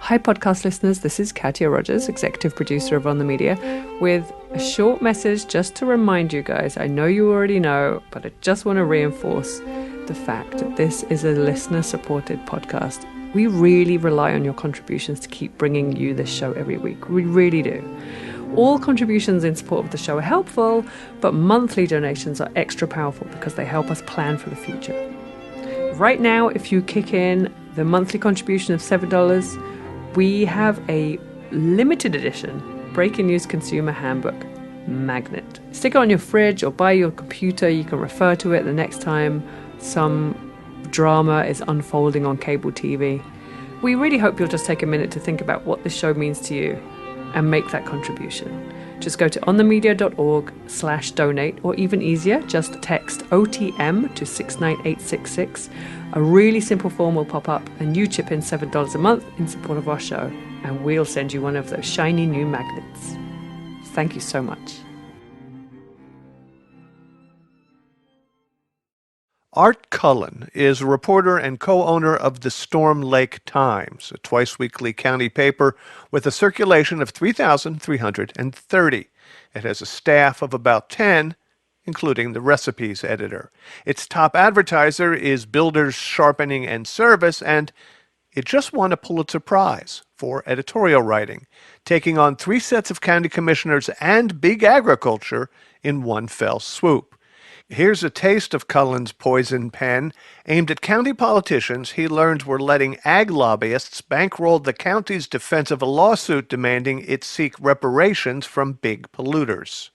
Hi, podcast listeners. This is Katia Rogers, executive producer of On the Media, with a short message just to remind you guys. I know you already know, but I just want to reinforce the fact that this is a listener-supported podcast. We really rely on your contributions to keep bringing you this show every week. We really do. All contributions in support of the show are helpful, but monthly donations are extra powerful because they help us plan for the future. Right now, if you kick in the monthly contribution of $7, we have a limited edition breaking news consumer handbook magnet. Stick it on your fridge or by your computer. You can refer to it the next time some drama is unfolding on cable TV. We really hope you'll just take a minute to think about what this show means to you and make that contribution. Just go to onthemedia.org/donate, or even easier, just text OTM to 69866. A really simple form will pop up and you chip in $7 a month in support of our show, and we'll send you one of those shiny new magnets. Thank you so much. Art Cullen is a reporter and co-owner of the Storm Lake Times, a twice-weekly county paper with a circulation of 3,330. It has a staff of about 10, including the recipes editor. Its top advertiser is Builders Sharpening and Service, and it just won a Pulitzer Prize for editorial writing, taking on 3 sets of county commissioners and big agriculture in one fell swoop. Here's a taste of Cullen's poison pen. Aimed at county politicians, he learned were letting ag lobbyists bankroll the county's defense of a lawsuit demanding it seek reparations from big polluters.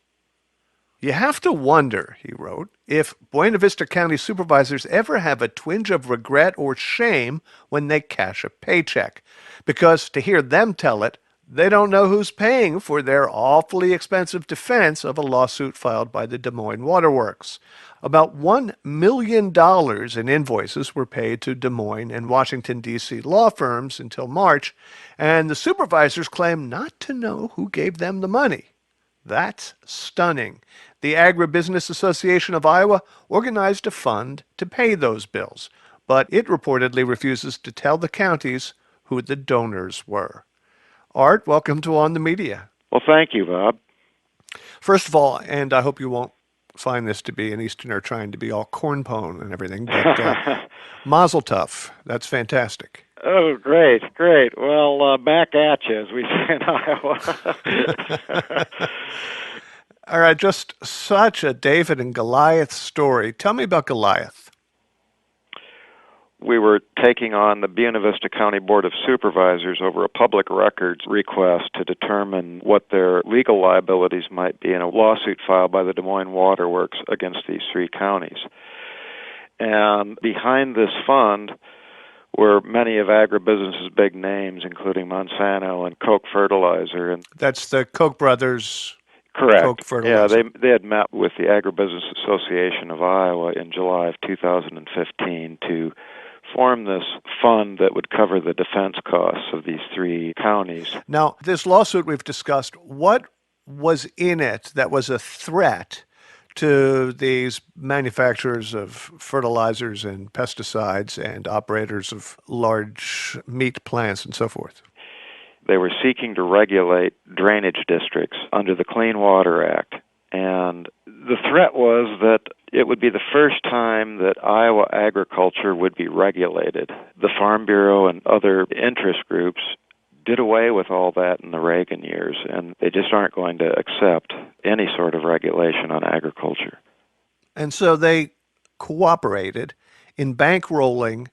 You have to wonder, he wrote, if Buena Vista County supervisors ever have a twinge of regret or shame when they cash a paycheck. Because to hear them tell it, they don't know who's paying for their awfully expensive defense of a lawsuit filed by the Des Moines Waterworks. About $1 million in invoices were paid to Des Moines and Washington, D.C. law firms until March, and the supervisors claim not to know who gave them the money. That's stunning. The Agribusiness Association of Iowa organized a fund to pay those bills, but it reportedly refuses to tell the counties who the donors were. Art, welcome to On the Media. Well, thank you, Bob. First of all, and I hope you won't find this to be an Easterner trying to be all cornpone and everything, but mazel tov. That's fantastic. Oh, great. Well, back at you, as we say in Iowa. All right, just such a David and Goliath story. Tell me about Goliath. We were taking on the Buena Vista County Board of Supervisors over a public records request to determine what their legal liabilities might be in a lawsuit filed by the Des Moines Waterworks against these 3 counties. And behind this fund were many of agribusiness's big names, including Monsanto and Koch Fertilizer. And that's the Koch brothers. Correct. Koch Fertilizer. Yeah, they had met with the Agribusiness Association of Iowa in July of 2015 to form this fund that would cover the defense costs of these 3 counties. Now, this lawsuit we've discussed, what was in it that was a threat to these manufacturers of fertilizers and pesticides and operators of large meat plants and so forth? They were seeking to regulate drainage districts under the Clean Water Act. And the threat was that it would be the first time that Iowa agriculture would be regulated. The Farm Bureau and other interest groups did away with all that in the Reagan years, and they just aren't going to accept any sort of regulation on agriculture. And so they cooperated in bankrolling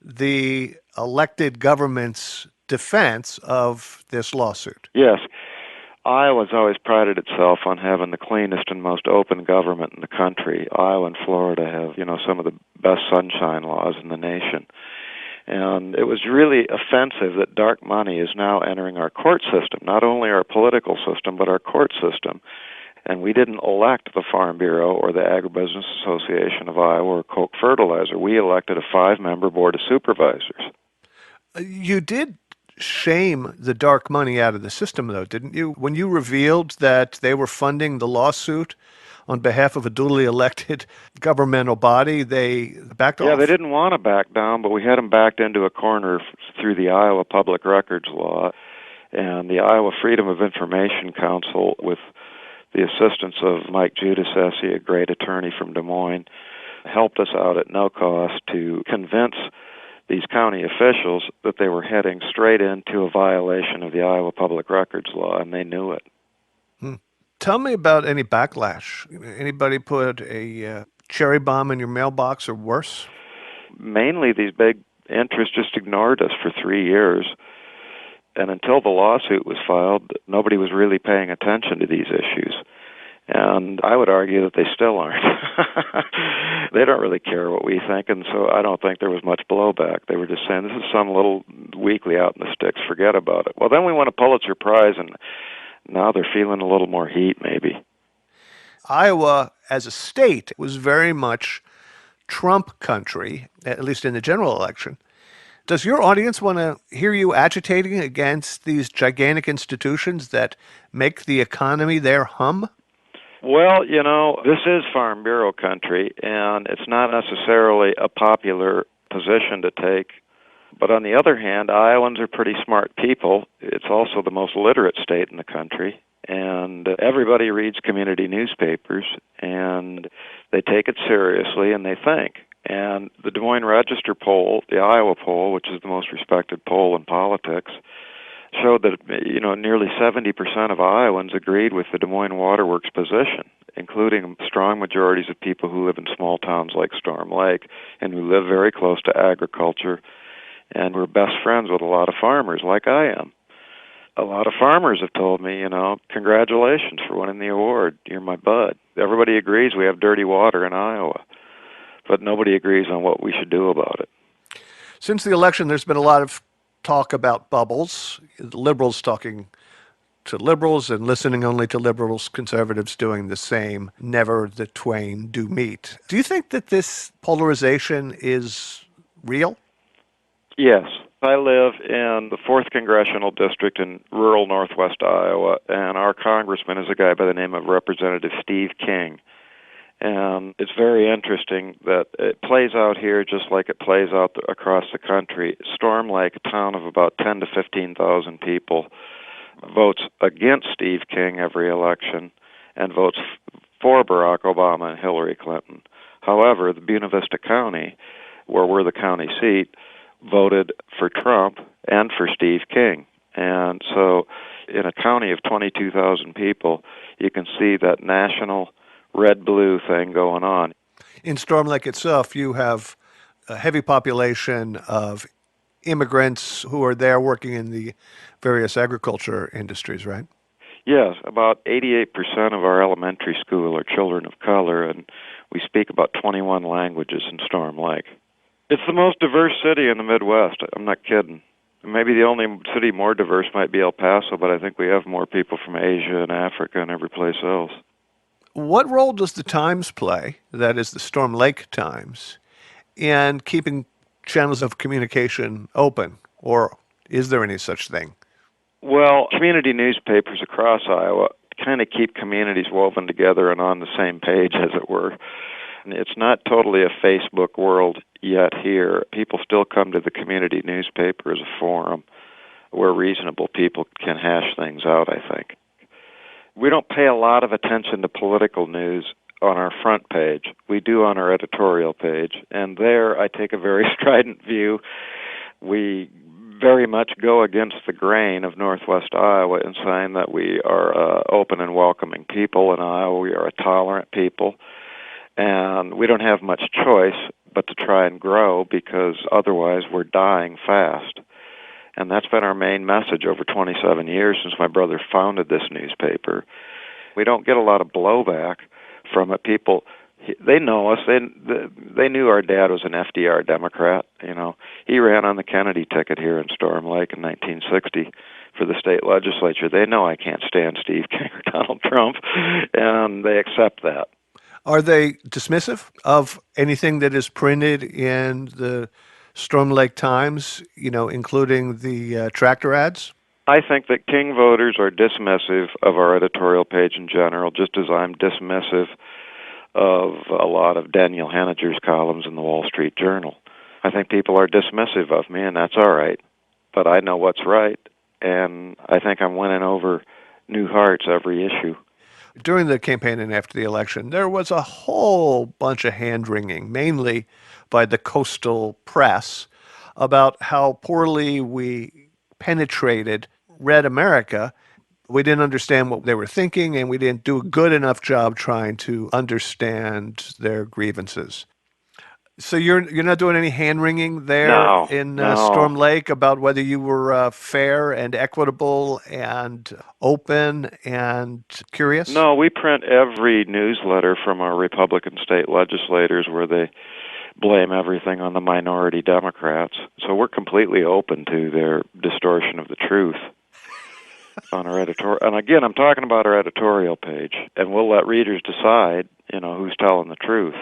the elected government's defense of this lawsuit. Yes. Iowa's always prided itself on having the cleanest and most open government in the country. Iowa and Florida have, some of the best sunshine laws in the nation. And it was really offensive that dark money is now entering our court system, not only our political system, but our court system. And we didn't elect the Farm Bureau or the Agribusiness Association of Iowa or Koch Fertilizer. We elected a 5-member board of supervisors. You did shame the dark money out of the system, though, didn't you? When you revealed that they were funding the lawsuit on behalf of a duly elected governmental body, they backed Yeah, off. they didn't want to back down, but we had them backed into a corner through the Iowa Public Records Law and the Iowa Freedom of Information Council, with the assistance of Mike Giudice, a great attorney from Des Moines, helped us out at no cost to convince these county officials that they were heading straight into a violation of the Iowa Public Records Law, and they knew it. Tell me about any backlash. Anybody put a cherry bomb in your mailbox or worse? Mainly, these big interests just ignored us for 3 years. And until the lawsuit was filed, nobody was really paying attention to these issues. And I would argue that they still aren't. They don't really care what we think, and so I don't think there was much blowback. They were just saying, this is some little weekly out in the sticks, forget about it. Well, then we won a Pulitzer Prize, and now they're feeling a little more heat, maybe. Iowa, as a state, was very much Trump country, at least in the general election. Does your audience want to hear you agitating against these gigantic institutions that make the economy there hum? Well, this is Farm Bureau country, and it's not necessarily a popular position to take. But on the other hand, Iowans are pretty smart people. It's also the most literate state in the country, and everybody reads community newspapers, and they take it seriously, and they think. And the Des Moines Register poll, the Iowa poll, which is the most respected poll in politics, showed that nearly 70% of Iowans agreed with the Des Moines Waterworks position, including strong majorities of people who live in small towns like Storm Lake and who live very close to agriculture and were best friends with a lot of farmers like I am. A lot of farmers have told me, congratulations for winning the award. You're my bud. Everybody agrees we have dirty water in Iowa, but nobody agrees on what we should do about it. Since the election, there's been a lot of talk about bubbles, liberals talking to liberals and listening only to liberals, conservatives doing the same. Never the twain do meet. Do you think that this polarization is real? Yes. I live in the 4th Congressional District in rural northwest Iowa, and our congressman is a guy by the name of Representative Steve King. And it's very interesting that it plays out here just like it plays out across the country. Storm Lake, a town of about 10 to 15,000 people, votes against Steve King every election and votes for Barack Obama and Hillary Clinton. However, the Buena Vista County, where we're the county seat, voted for Trump and for Steve King. And so in a county of 22,000 people, you can see that national red-blue thing going on. In Storm Lake itself, you have a heavy population of immigrants who are there working in the various agriculture industries, right? Yes, about 88% of our elementary school are children of color, and we speak about 21 languages in Storm Lake. It's the most diverse city in the Midwest. I'm not kidding. Maybe the only city more diverse might be El Paso, but I think we have more people from Asia and Africa and every place else. What role does the Times play, that is the Storm Lake Times, in keeping channels of communication open, or is there any such thing? Well, community newspapers across Iowa kind of keep communities woven together and on the same page, as it were. It's not totally a Facebook world yet here. People still come to the community newspaper as a forum where reasonable people can hash things out, I think. We don't pay a lot of attention to political news on our front page. We do on our editorial page, and there I take a very strident view. We very much go against the grain of Northwest Iowa in saying that we are open and welcoming people in Iowa. We are a tolerant people, and we don't have much choice but to try and grow because otherwise we're dying fast. And that's been our main message over 27 years since my brother founded this newspaper. We don't get a lot of blowback from it. People, they know us. They knew our dad was an FDR Democrat. He ran on the Kennedy ticket here in Storm Lake in 1960 for the state legislature. They know I can't stand Steve King or Donald Trump, and they accept that. Are they dismissive of anything that is printed in the Storm Lake Times, including the tractor ads? I think that King voters are dismissive of our editorial page in general, just as I'm dismissive of a lot of Daniel Henniger's columns in the Wall Street Journal. I think people are dismissive of me, and that's all right. But I know what's right, and I think I'm winning over new hearts every issue. During the campaign and after the election, there was a whole bunch of hand-wringing, mainly by the coastal press, about how poorly we penetrated Red America. We didn't understand what they were thinking, and we didn't do a good enough job trying to understand their grievances. So you're not doing any hand-wringing there in Storm Lake about whether you were fair and equitable and open and curious? No, we print every newsletter from our Republican state legislators where they blame everything on the minority Democrats. So we're completely open to their distortion of the truth on our editorial. And again, I'm talking about our editorial page, and we'll let readers decide, who's telling the truth.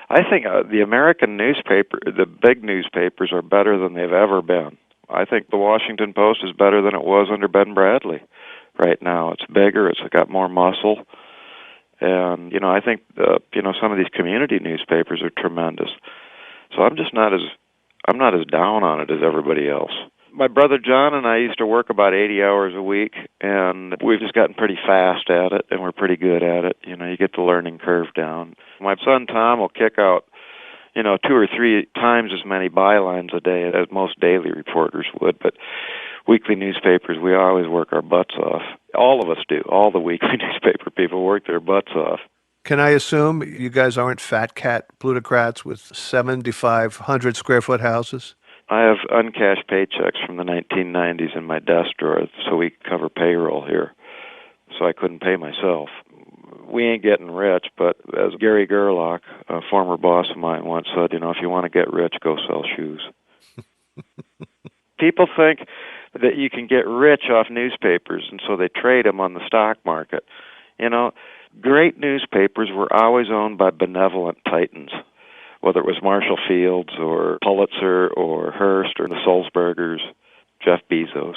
I think the American newspaper, the big newspapers, are better than they've ever been. I think the Washington Post is better than it was under Ben Bradley right now. It's bigger, it's got more muscle. And, I think, some of these community newspapers are tremendous. So I'm not as down on it as everybody else. My brother John and I used to work about 80 hours a week, and we've just gotten pretty fast at it, and we're pretty good at it. You get the learning curve down. My son Tom will kick out, 2 or 3 times as many bylines a day as most daily reporters would, but weekly newspapers, we always work our butts off. All of us do. All the weekly newspaper people work their butts off. Can I assume you guys aren't fat cat plutocrats with 7,500 square foot houses? I have uncashed paychecks from the 1990s in my desk drawer, so we cover payroll here. So I couldn't pay myself. We ain't getting rich, but as Gary Gerlach, a former boss of mine, once said, if you want to get rich, go sell shoes. People think that you can get rich off newspapers, and so they trade them on the stock market. Great newspapers were always owned by benevolent titans, whether it was Marshall Fields or Pulitzer or Hearst or the Sulzbergers, Jeff Bezos,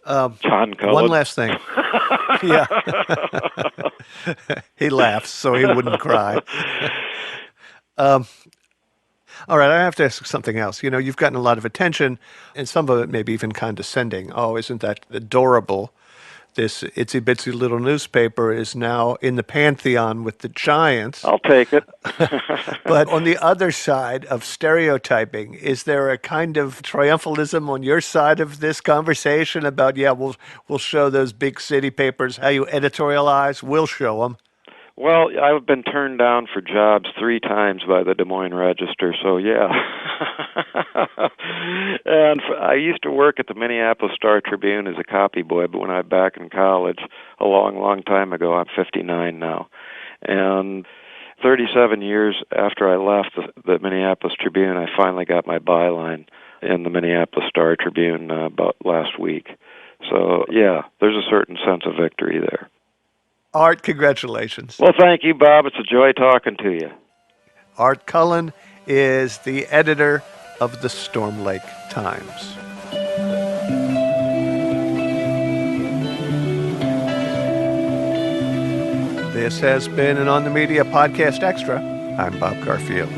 John Cullen. One last thing. Yeah. He laughs so he wouldn't cry. All right, I have to ask something else. You've gotten a lot of attention, and some of it maybe even condescending. Oh, isn't that adorable? This itsy-bitsy little newspaper is now in the pantheon with the giants. I'll take it. But on the other side of stereotyping, is there a kind of triumphalism on your side of this conversation about, we'll show those big city papers how you editorialize? We'll show them. Well, I've been turned down for jobs 3 times by the Des Moines Register, so yeah. And I used to work at the Minneapolis Star-Tribune as a copy boy, but when I was back in college a long, long time ago, I'm 59 now. And 37 years after I left the Minneapolis Tribune, I finally got my byline in the Minneapolis Star-Tribune about last week. So, yeah, there's a certain sense of victory there. Art, congratulations. Well, thank you, Bob. It's a joy talking to you. Art Cullen is the editor of the Storm Lake Times. This has been an On the Media Podcast Extra. I'm Bob Garfield.